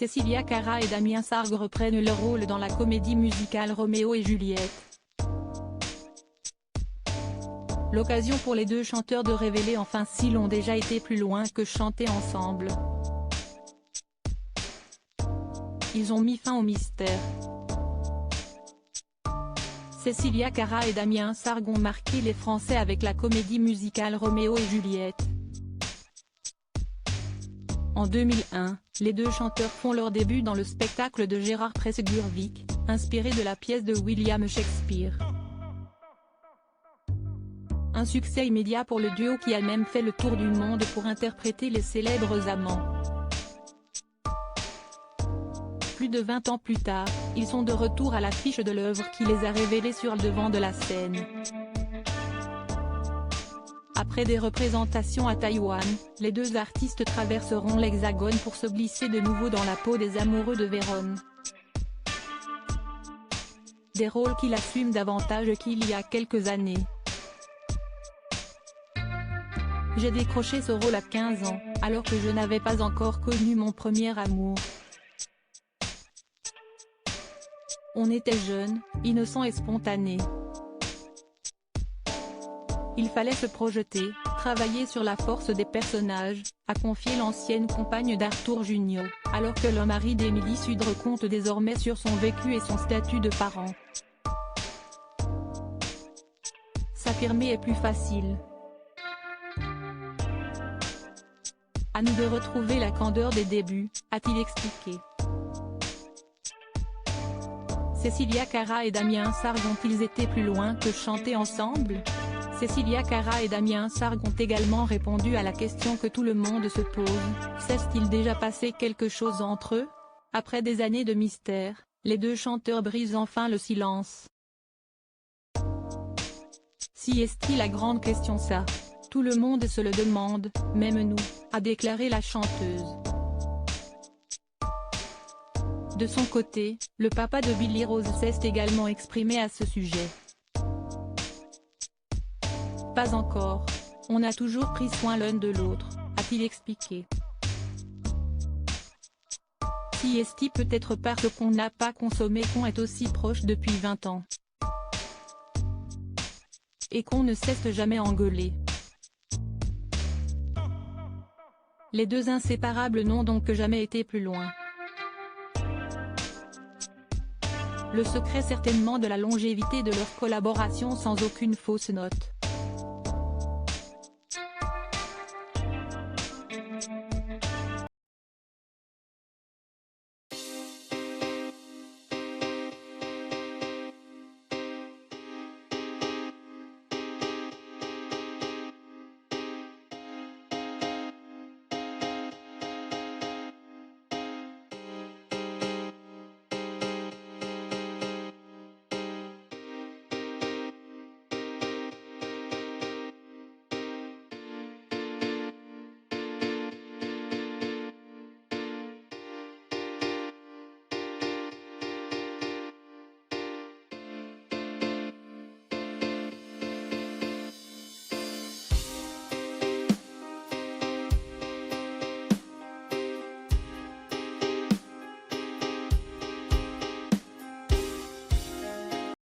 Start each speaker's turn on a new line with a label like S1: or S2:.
S1: Cecilia Cara et Damien Sargue reprennent leur rôle dans la comédie musicale Roméo et Juliette. L'occasion pour les deux chanteurs de révéler enfin s'ils ont déjà été plus loin que chanter ensemble. Ils ont mis fin au mystère. Cecilia Cara et Damien Sargue ont marqué les Français avec la comédie musicale Roméo et Juliette. En 2001, les deux chanteurs font leur début dans le spectacle de Gérard Presburwick, inspiré de la pièce de William Shakespeare. Un succès immédiat pour le duo qui a même fait le tour du monde pour interpréter les célèbres amants. Plus de 20 ans plus tard, ils sont de retour à l'affiche de l'œuvre qui les a révélés sur le devant de la scène. Après des représentations à Taïwan, les deux artistes traverseront l'Hexagone pour se glisser de nouveau dans la peau des amoureux de Vérone. Des rôles qu'il assume davantage qu'il y a quelques années. J'ai décroché ce rôle à 15 ans, alors que je n'avais pas encore connu mon premier amour. On était jeunes, innocents et spontanés. Il fallait se projeter, travailler sur la force des personnages, a confié l'ancienne compagne d'Arthur Junio, alors que le mari d'Émilie Sudre compte désormais sur son vécu et son statut de parent. S'affirmer est plus facile. À nous de retrouver la candeur des débuts, a-t-il expliqué. Cecilia Cara et Damien Sargue ont-ils été plus loin que chanter ensemble? Cecilia Cara et Damien Sargue ont également répondu à la question que tout le monde se pose, s'est-il déjà passé quelque chose entre eux? Après des années de mystère, les deux chanteurs brisent enfin le silence. Si est-il la grande question ça? Tout le monde se le demande, même nous, a déclaré la chanteuse. De son côté, le papa de Billy Rose s'est également exprimé à ce sujet. Pas encore, on a toujours pris soin l'un de l'autre, a-t-il expliqué. Si est-il peut-être parce qu'on n'a pas consommé qu'on est aussi proche depuis 20 ans. Et qu'on ne cesse jamais engueuler. Les deux inséparables n'ont donc jamais été plus loin. Le secret certainement de la longévité de leur collaboration sans aucune fausse note.